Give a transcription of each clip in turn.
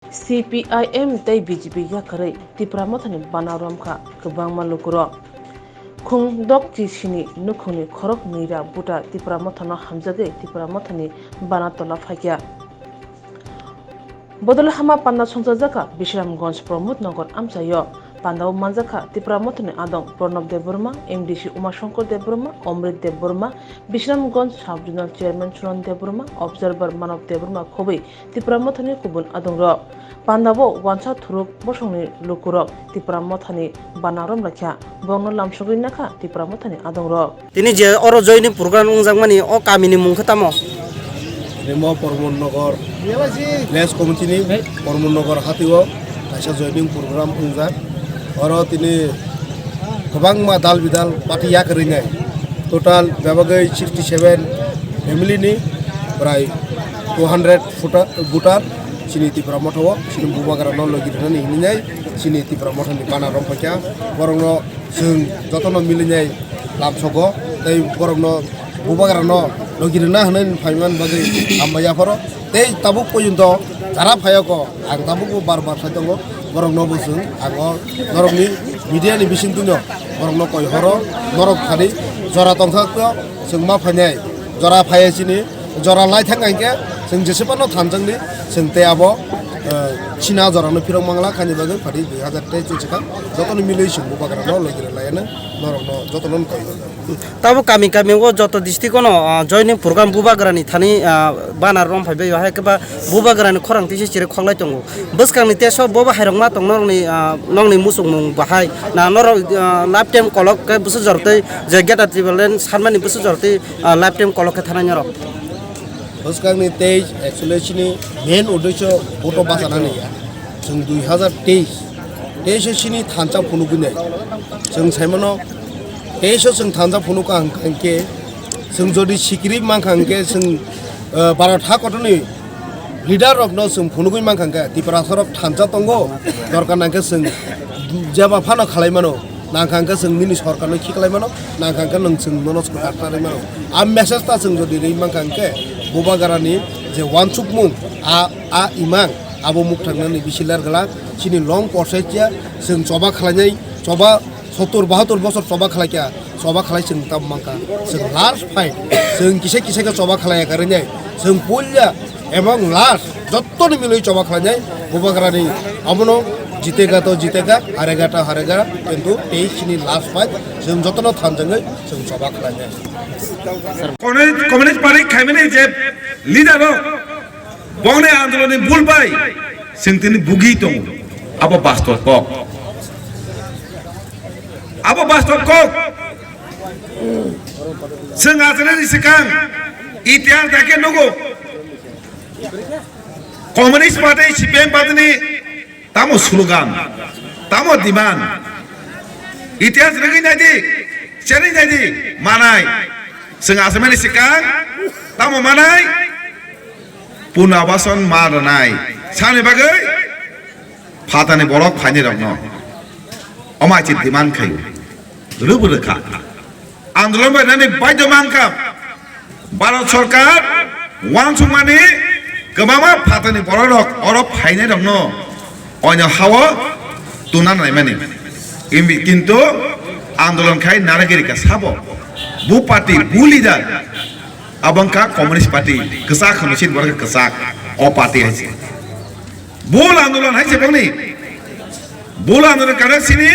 CPIM tei BJP yakarei TIPRA mothani banaramkha kwbangma lukuro khungdok chisini nukhungni khorok nira buta TIPRA mothano hamjagui TIPRA mothani banatola phakya bodol hama panna songjaka Bisramganj Pramod Nagar amchayo Pandau manjaka TIPRA mothani adong Pranab Dev-Burma, MDC Umashankar Dev-Burma, Omrit Dev-Burma, Bisramganj Sub-Regional Chairman Churan Dev-Burma, Observer Manav Dev-Burma khobui TIPRA mothani kubun adongro Pandabo wansa thuruk bosongni lukurok TIPRA mothani banarom rakha bongno lamsogui nakha TIPRA mothani adongro tini je oro joini program ungjangmani o kamini mungkhatamo Remo Pramod Nagar Les Committee Pramod Nagar hatiwo kaisa joining program ungjak oro tini kwbangma dal bidal party yakringai total bebagai 67 family ni prai 200 voter sini TIPRA Mothao sini Bubagrani logirani hinai sini TIPRA Mothao ni banarom phakya borongno जों जतनो मिलिनाय लाबसगो तै बरंनो बुबाग्रानो लगिरना हनै फाइमान बागै आमबायाफोर तै Tabuk पर्यन्त Zara फायको आं Tabuk बार बार साइदंगो बरंनो बुसुं आङो नरकनि मिडियानि बिसिं दुनो बरंनो कय हरो नरक खानि जरा तंखाखो जों मा फायनाय जरा फायसिनि जरा लाइथांगायके जों जेसेबानो थानजोंनि जों ते आबो China jorano pirong mangla khani bagai phari 2023 chika jotono miloi sing Bubagrani logire layana norokno jotono koi tabo kami wo joto district no joining program Bubagrani thani banar rom phaibe yo ha keba Bubagrani khorang tisi chire khonglai tongo buskangni teso boba hairongma tong nongni musung mung bahai na noro lifetime kolok ke busu jortei je geta tribalen sanmani busu jortei lifetime kolok ke thana nyoro Buskangni tej actually sini main uddesho photo basanani ya जों 2023 sini thancha phunugune जों saimano teso जों thancha phunuka angke जों jodi sikri mangkhangke जों baratha kotoni leader of no जों phunugui mangkhangke TIPRA sorok thancha tongo dorkar nangke जों jaba phano khalaimano nangkhangke जों mini sarkarno khiklaimano nangkhangke nang जों monos khatarmano am message ta जों jodi rei mangkhangke Bubagrani je wansukmung a imang abo muktangnani bisilar gala sini long process ya जों joba khlainai joba 70 72 বছর joba khlaikya joba khlai जों tam mangka जों last fight जों kise ka joba khlaya karenya जों pulya ebong last jottoni miloi joba khlainai Bubagrani abono জিতেগা তো জিতেগা হারেগা কিন্তু এই sini last fight जों jotono thanjangai जों joba khlainai কমিউনিস্ট পার্টি খাইমেনি যে লিডার বংনে আন্দোলনে ভুল পাই जों তিনি বুগি দं আবো বাস্তব কক जों आजनि सिगां इतिहास दाके नगो कमिउनिस्ट पार्टी सिपिएम पार्टीनि तामो स्लोगान तामो डिमान्ड इतिहास रगै नायदि सेरै नायदि मानाय जों आसामनि सिगां तामो मानाय पुनर्बासन मारनाय सानि बागै फातानि बरक फाइनि रंनो अमाइति डिमान्ड खायो रुबुरखा आन्दोलन बायनानै बायद मानखा भारत सरकार वानसुमानि गोबामा फातानि बरक अरब फाइनि रंनो अन हावा तुना नायमानि किन्तु आन्दोलन खाय नारागिरिका साबो बु पार्टी बु leader abangka komunis party kesak khanusin borga kesak o party haise bol andolan haise bangni bol andolan kana sini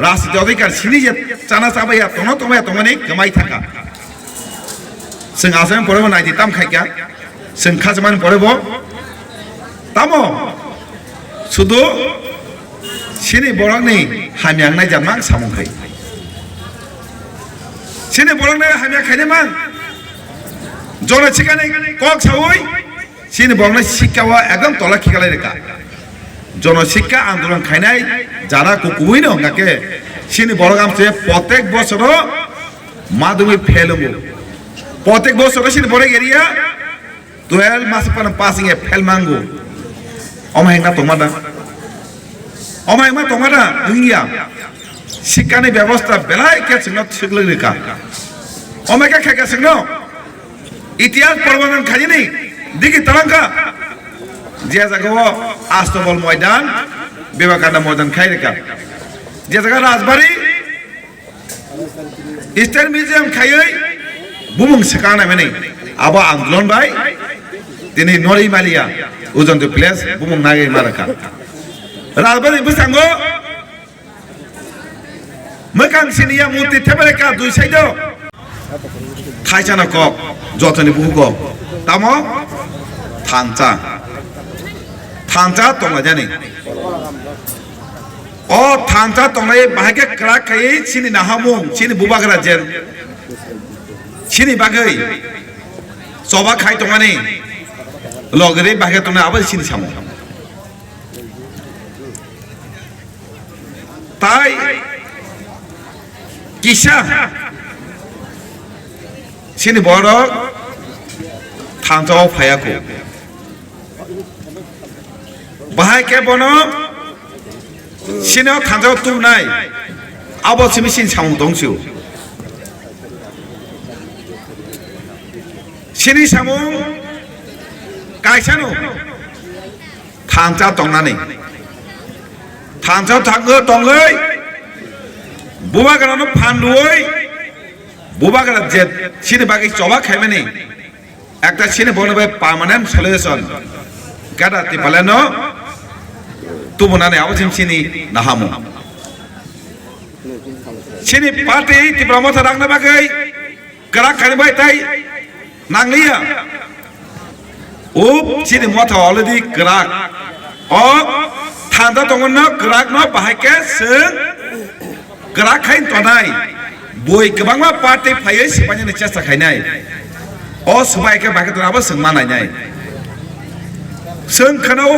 rashtriya adhikar sini je chana sabaya tomani kamai thaka जों आसाम परेबो नायदि ताम खायका जों खाजमान परेबो तामो सुदु sini borangni hamyangnai jamang samongkai sini borangni hamya khainamang जरा चिकाने कक सावै सिनि बंगला शिक्षावा एकदम तला खिकालाय रेखा जन शिक्षा आंदोलन खाइनाय जारा कुकुबै न गाके सिनि बरगाम से प्रत्येक बছর माध्यमिक फेल हो प्रत्येक बছর सिनि बरे एरिया 12 मास पान पासिंग ए फेल मांगो अमायना तमादा इंगिया शिक्षानि व्यवस्था बेलाय के सिंग थिगलै रेखा अमायका खायका सिंग इतिहास प्रबंधन खाली नहीं दिखी तरंगा जे जगह আস্তবল ময়দান বিবেকানন্দ ময়দান খাই রেখা যে জায়গা রাজবাড়ি স্টেট মিউজিয়াম খাইयै বুমুং সেকানা মেনে আবা আন্দোলন বাই তিনি নরি মালিয়া উজন্ত প্লেস বুমুং নাগে মারাকা রাজবাড়ি বসাঙ্গো মকান সিনিয়া মূর্তি থেবেরেকা দুই সাইডো খাইছানা কক যতনি বুহুক তামো থানচা থানচা তংলা জানি ও থানচা তংলাই বাহাকে ক্রাক খাই সিনি নাহামুং সিনি বুবাগ্রা জেন সিনি বাগৈ সবা খাই তংমানি লগরে বাহাকে তংনা আবার সিনি সামু তাই কিসা সিনি বড় থানচাও ফায়াকো বাহাই কে বনো সিনেও থানচাও তুমনাই আবো সিমি সিন সামু দংসু সিনি সামু কাইসানো থানচা তংনানি থানচাও থাকো তংগৈ বুবাগ্রানো ফান্ডুই বুবাগ্রা জেট সিনে বাকি চবা খাইমেনি একটা সিনে বলবে পার্মানেন্ট সলিউশন গাদা তিপালেনো তুমনানে আবজিম সিনি নাহামু সিনি পার্টি তিপ্রা মথা রাংনা বাকি করা খাইবাই তাই নাংলিয়া ও সিনি মথা অলরেডি করাক ও থান্দা দংনো করাক ন বাহাইকে সং করাক খাইন তনাই বই गोबांमा पार्टी फायै सिपाइनि चेष्टा खायनाय अ सबायके बाकेतनाबो सों मानायनाय सों खानाव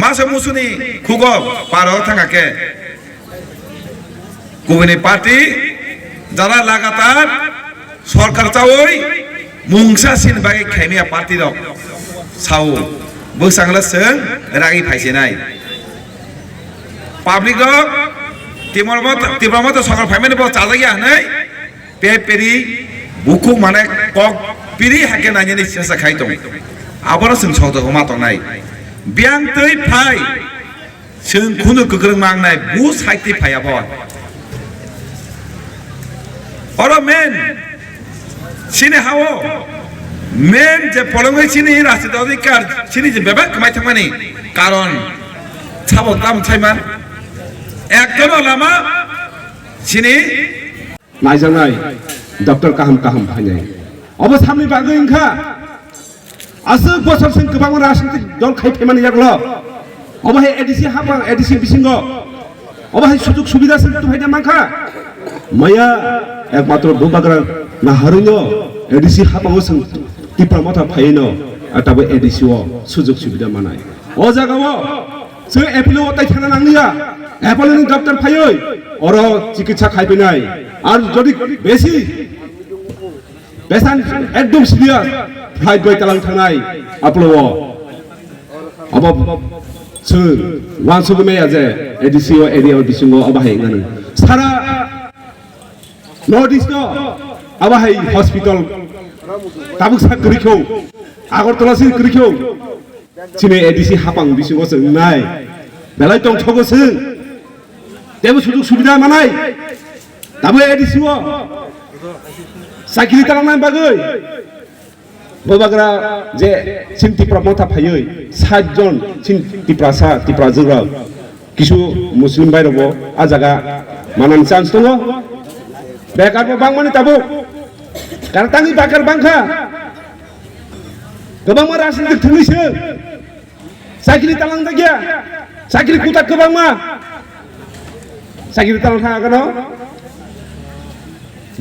मासे मुसुनि खुगो पारो थांगाके गुबुननि पार्टी जारा लागातार सरकार चावै मुंसा सिन बागे खायमिया पार्टी दं साव बोसांगला सों रागि फायसेनाय पाब्लिक दं तीव्र मत सरकार फाइमेन बो चाजागिया नै पे पेरी बुकु माने कक पिरि हाके नायनि सेसा खाइ दं आबार जों सौदो मा दंनाय बियां तै फाइ जों खुनु गोग्रों मांनाय बु साइति फायाबो अर मेन सिने हावो मेन जे पलंगै सिनि राष्ट्रीय अधिकार सिनि जे बेबा कमाइ थांमानि कारण साबो दाम थाइमान একজন লামা সিনি नायजानाय डक्टर काहाम काहाम फायनाय अब सामनि बागै ओंखा आसो बोसोरसिम गोबां राजनीतिक दल खायफैमानि जागल अबहाय एडिसि हाबा एडिसि बिसिंग अबहाय सुजुग सुबिदा सिम फायदा माखा माया एकमात्र बुबाग्रा नाहारिनो एडिसि हाबाङो जों टिप्रा मथा फायनो आताबो एडिसिओ सुजुग सुबिदा मानाय अ जागाव जों एपिलो अताय थाना नांलिया एपलनि डक्टर फायै अर चिकित्सा खायफैनाय आर जदि बेसि बेसान एकदम सिरियास फ्लाइट बाय तालां थांनाय आपलो अब जों वानसुगुमेया जे एडिसिओ एरिया बिसिङो अबाहाय गानो सारा नर्थ इस्ट अबाहाय हस्पिटाल ताबुकसा गरिखौ आगरतलासि गरिखौ सिने एडिसि हापां बिसिङो जों नाय बेलाय दं थगोसो देबो सुजुग सुबिदा मानाय दाबो एडिसिओ साइकिल तालांनाय बागै बुबाग्रा जे सिनति प्रमथा फायै 60 जन सिनति प्रासा तिप्रा जोरा किसु मुस्लिम बायरबो आ जागा मानान चान्स दङ बेकारबो बांमानि दाबो कारतांनि बाकार बांखा गोबां राजनीतिक थुंलिसो साइकिल तालां जागिया साइकिल कुता गोबां मा साइकिल तालां थाङागोन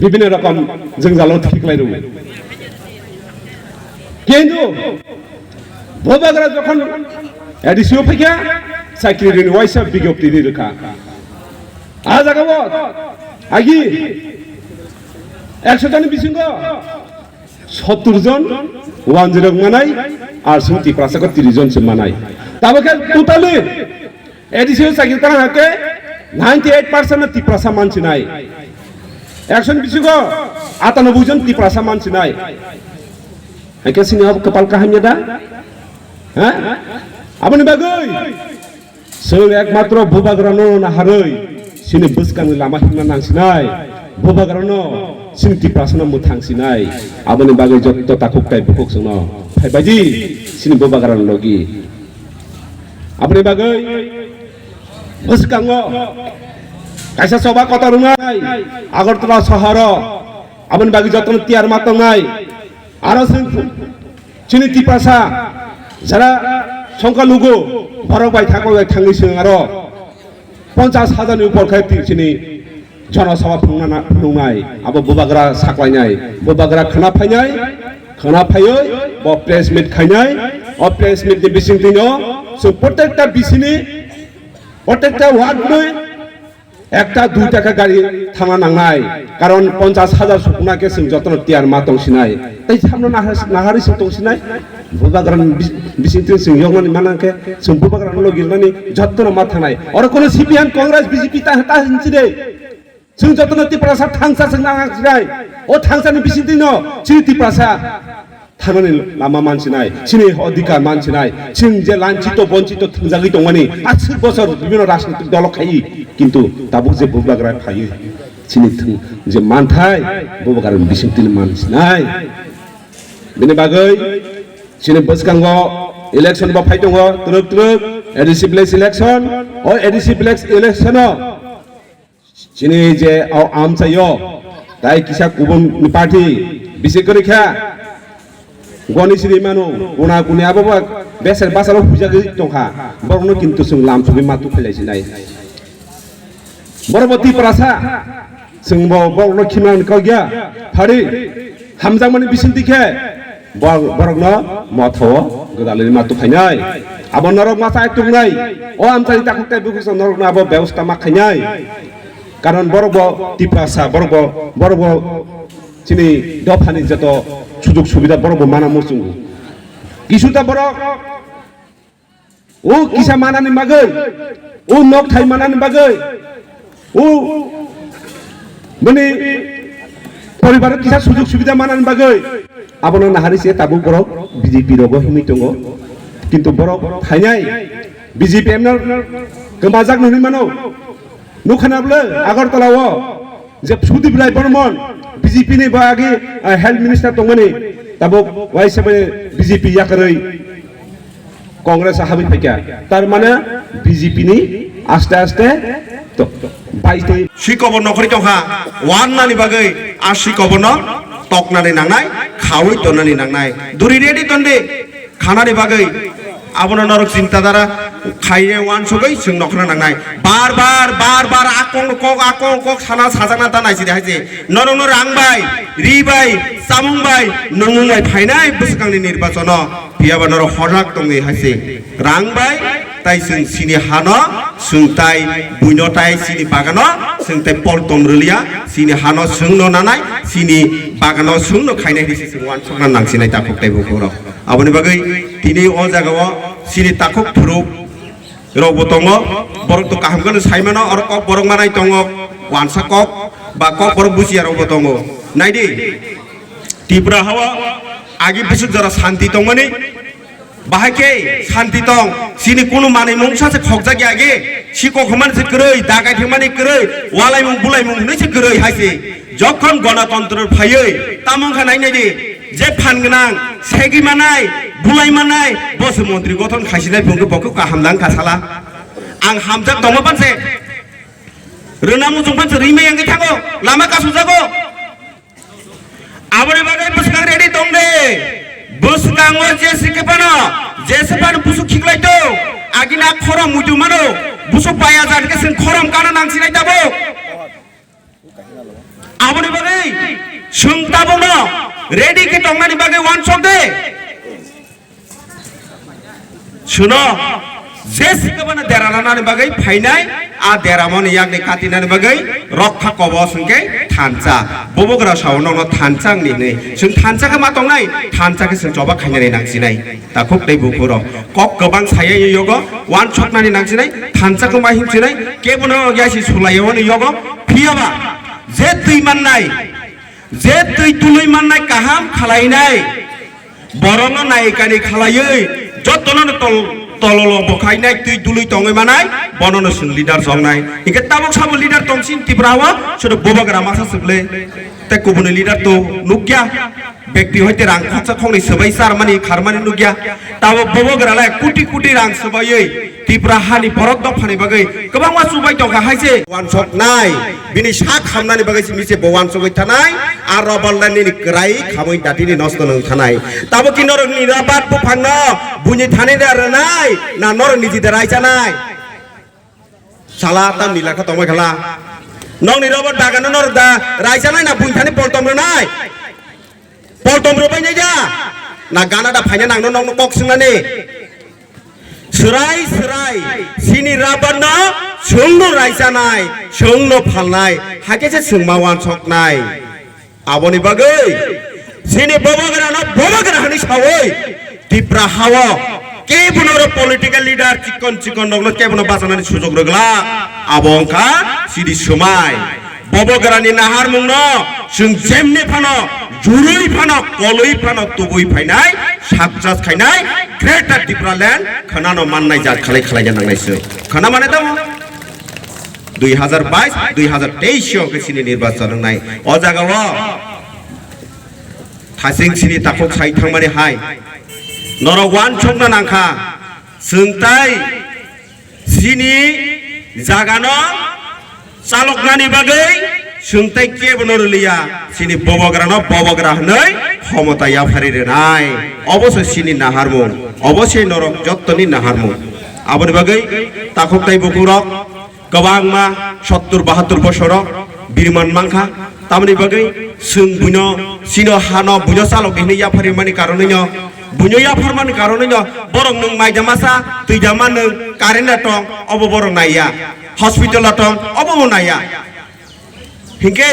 विभिन्न रकम जों जालाव थिखलाय दङ किन्तु बुबाग्रा जखन एडिसिओ फैखा साइकिल रिनवाइसा बिज्ञप्ति रोखा आ जागाव आगि 100 जन बिसिंग 70 जन 10 मानाय आर सुति प्रासाको 30 जन सिम मानाय ताबके टोटली एडिसिओ साइकिल तालांके 98% तिप्रासा मानसि नाय 100 बिसिंग 98 जन तिप्रासा मानसि नाय Eke sini kepal kahamnya dah, aboni bagai sung ekmatro bubagrano na haroi sini buskang lama hingna nangsinai bubagrano sini tiprasana muthang sinai aboni bagai jotto takuk kai bukuk sungno phai baji sini bubagrano logi aboni bagai buskango kaisa soba kota rungai agartala sahara aboni bagi jotto tiar matongai aro sini tiprasa jara সংখ্যালঘু বড় বাইথাঙ্গ থাঙ্গি সিং আরো 50,000 উপর খাইতি সিনি জনসভা ফুংনাই আবো বুবাগ্রা সাকলাইনাই বুবাগ্রা খানা ফাইনাই ব press meet খাইনাই O press meet the বিসিং দিনো so প্রত্যেকটা বিসিনি প্রত্যেকটা ওয়ার্ড নয় একটা 2 টাকা গাড়ি থানা নাংনাই কারণ 50,000 সুকুনাকে সিং যতন তিয়ার মা তংসিনাই তাই সামনে নাহারি সিং তংসিনাই বুবাগ্রান বিসিং সিং ইয়ংনি মানাকে সিং বুবাগ্রান লগিলনানি যতন মা থানাই আর কোন সিপিএম কংগ্রেস বিজেপি তা হতা হিনছিরে সিং যতন তিপ্রাসা থাংসা সিং নাংছিনাই ও থাংসানি বিসিং দিনো সিং তিপ্রাসা থানানি লামা মানছিনাই সিনি অধিকার মানছিনাই সিং যে লাঞ্ছিত বঞ্চিত থংজাগি দংমানি 80 বছর বিভিন্ন রাজনৈতিক দল খাই কিন্তু তাবু যে বুবাগ্রা ফাই সিনি যে মানথাই বুবাগ্রান বিসিং তিন মানছিনাই बिनि बागै सिनि बसकांग इलेक्शन बा फाइ दङ तुरुक एडिसि ब्लेक्स इलेक्शन ओ एडिसि ब्लेक्स इलेक्शन सिनि जे आम चायो ताइ किसा गुबुन पार्टी बिसे करिखा गनि सिरि मानु गुना गुनि आबो बेसेर बासारो हुजा दंखा बरनो किन्तु जों लाम सुबि मातु फैलायसिनाय बरबती प्रासा जों बरनो खिमान कगिया फारि हामजांमानि बिसिन्दिखे बरगनो मथाव गोदालनि मातु फाइनाय आबो नरक मासा तुंनाय ओ आमसानि ताकुटाय बुकुस नरक नाबो व्यवस्था मा खाइनाय कारण बरब तिप्रासा बरब सिनि दफानि जतो सुजुग सुबिदा बरब माना मुसुंगु किसुता बरक ओ किसा मानानि मागै ओ नक थाइ मानानि बागै ओ माने परिबार किसा सुजुग सुबिदा मानानि बागै आबनो नाहारिसे ताबु बरक बिजेपि रबो हिमि दंगो किन्तु बरक फाइनाय बिजेपि एमनार गोमाजाक नुनि मानो नुखानाब्लो आगरतलाव जे सुदीप राय बर्मन बिजेपि नि बागि हेल्थ मिनिस्टार दंमोनि ताबो वाइसबे बिजेपि याकरै कांग्रेस हाबि फैका तार माने बिजेपि नि आस्ते आस्ते तो बाइते शिकबो नखरि दंहा वाननानि बागै आ शिकबोनो तकनानै नांनाय खावै तनानै नांनाय दुरि रेडि तन्दे खानानि बागै आबनो नरक चिन्ताधारा खाइए वान सगै जों नखरा नांनाय बार बार आकं कक साना साजाना दानायसि हायजे नरनो रांबाय रिबाय सामुंबाय नंगुंबाय फाइनाय बुसकांनि निर्वाचन पियाबा नर हराक दंगे हायसे रांबाय ताइ जों सिनि हानो जोंताय बुइनताय सिनि बागानो जोंताय पलटम रलिया सिनि हानो जोंनो नानाय सिनि बागानो जोंनो खाइनाय दिसि जों वान सकना नांसिनाय ताकुकताय बुकुरो आबनि बागै दिनै अ जागाव सिनि ताकुक थुरुक रबो दङ बरक तो काहामगोन साइमानो अर कक बरक मानाय दङ वानसा कक बा कक बरक बुजिया रबो दङ नायदि तिप्रा हावा आगि बिसुक जरा शान्ति दंमोनि बाहायके शान्ति दं सिनि कुनु माने मुंसासे खगजागि आगे सिको खमान से गरै दागाय थेमानि गरै वालाय मुं बुलाय मुं नैसे गरै हायसे जखन गणतन्त्र फायै तामंखा नायनायदि जे फानगोनां सेगि मानाय बुलाय मानाय बस मन्त्रि गठन खासिनाय बुंगो बखौ काहामदां कासाला आं हामजाक दङ पानसे रोना मुजुं पानसे रिमे आंगे थागो लामा कासु जागो आबरे बागै बसकां रेडि दं दे बसकांगो जेसेबानो बुसु खिग्लायदो आगिना खरम मुदु मानो बुसु पाया जादके जों खरम काना नांसिनाय दाबो आबरे बागै जों दाबो न रेडि के दंनानि बागै वान सक दे सुनो जेसेबानो देरानानि बागै फाइनाय आ देरामन यागनि काटिनानि बागै रक्षा कब संगे थानचा बबग्रा सावनो थानचांनि नै जों थानचाखौ मा दंनाय थानचाखौ जों जबा खायनानै नांसिनाय ताखुक दै बुकुरो कक गोबां सायै यग वान सकनानै नांसिनाय थानचाखौ मा हिमसिनाय केबनो यासि सुलायवन यग फियाबा जे दै माननाय जे दै तुलै माननाय काहाम खालायनाय बरनो नायकानि खालायै जतनो तल tololo bokai nai tui dului tongai manai bonono sung leader song nai inge tabok sabo leader tongsin tiprawa sudah Bubagrani masa seble te kubun leader tu nukya ব্যক্তি হইতে রাং খরচা খংনি সবাই সারমানি খারমানি নুগিয়া তাও Bubagrani কোটি কোটি রাং সবাই ত্রিপুরা হানি বরক দফানি বাগै गोबां मा सुबाय दंखा हायसे वान सक नाय बिनि सा खामनानि बागै मिसे बवान सगै थानाय आर रबलनि ग्राय खामै दादिनि नस्त नों थानाय ताबो कि नरक निराबाद बुफांनो बुनि थाने दारनाय ना नरक निजि दाराय जानाय साला ताम निलाखा तंबाय खाला नं निराबाद दागानो नरक दा रायजानाय ना बुनि थाने पलतम रनाय पलतम रबाय नायजा ना गाना दा फायना नांनो नंनो कक सिंनानि serai serai sini rabana sungno raisanai sungno phalnai hakese sungmawan soknai aboni bagai sini Bubagrani sawoi TIPRA hawa ke bunoro political leader cikon doglo ke buno basanani sujog rogla abongka sidi sumai Bubagrani nahar mungno sung jemne phano jurui phano koloi phano tubui phainai sakjas khainai Greater TIPRA land khanano mannai jat khalai janangnaisoi khana mane damo 2022 2023 ke sini nirbacon nai o jagao thasing sini takok sai thangmani hai noro wan chongna nangkha sungtai sini jagano saloknani bagai sungtai ke bonorliya sini Bubagrani ক্ষমতা ইয়াফারি নাই অবশ্যই সিনি নাহারমু অবশ্যই নরক যত্তনি নাহারমু আবনি বাগৈ তাখকতাই বকুরক গবাংমা 70 72 বছর বীরমান মাংখা তামনি বাগৈ সুং বুনো সিনো হানো বুনো সালক হিনি ইয়াফারি মানি কারণে বুনো ইয়াফারমানি কারণে বরং নং মাইজামাসা তুইজামা নং কারেন্ট টং অব বরং নাইয়া হসপিটাল টং অব নাইয়া हिंके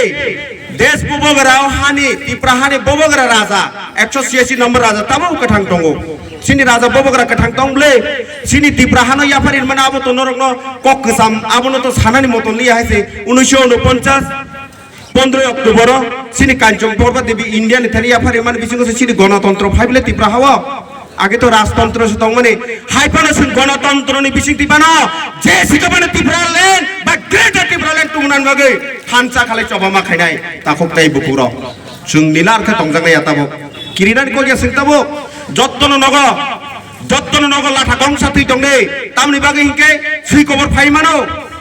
देश Bubagrani हानि TIPRA हानि Bubagrani राजा 186 नंबर राजा तब कथां दंगो सिनि राजा Bubagrani कथां दंब्ले सिनि TIPRA हानो याफारिन माने आबो तो नरकनो कक गोसाम आबोनो तो सानानि मतन लिया हायसे 1949 15 अक्टोबर सिनि कांचन बरबा देवी इंडिया नि थानि याफारि माने बिसिंगो सिनि गणतंत्र फाइबले TIPRA हावा आगे तो राजतंत्र से तंग माने हाइपानो सुन गणतंत्र नि बिसिं तिपानो जे सिकबानो TIPRA लेन बा ग्रेटर TIPRA लेन तुंगनान बागै हानसा खालाय चबामा खायनाय ताखकताय बुकुरो जों निलारखा तंजांनाय ताबो किरिनानि कोगिया सिंताबो जत्तनो नग लाथा गंसा थै दंने तामनि बागै हिंके सुइ खबर फाइमानो